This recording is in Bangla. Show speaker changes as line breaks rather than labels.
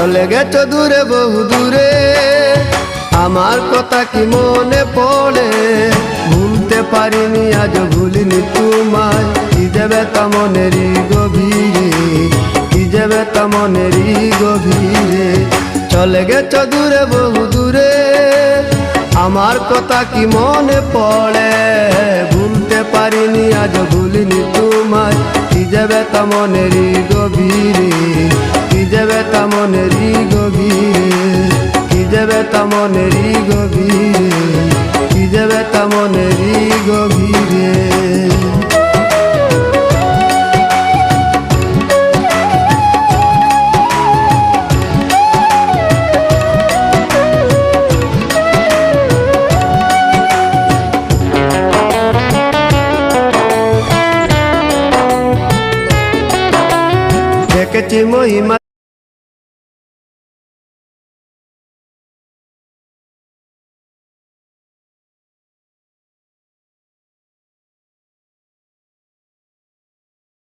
চলে গেছো দূরে বহু দূরে, আমার কথা কি মনে পড়ে? ভুলতে পারিনি আজ ভুলিনি তোমায়, কি যাবে তা মনেরই গভীরে, কি যাবে তা মনেরই গভীরে। চলে গেছো দূরে বহু দূরে, আমার কথা কি মনে পড়ে? ভুলতে পারিনি আজ ভুলিনি তোমায়, কি যাবে তা মনেরই গভীরে, কি যাবে তা মনেরই গভীরে, কি যাবে তা মনেরই গভীরে।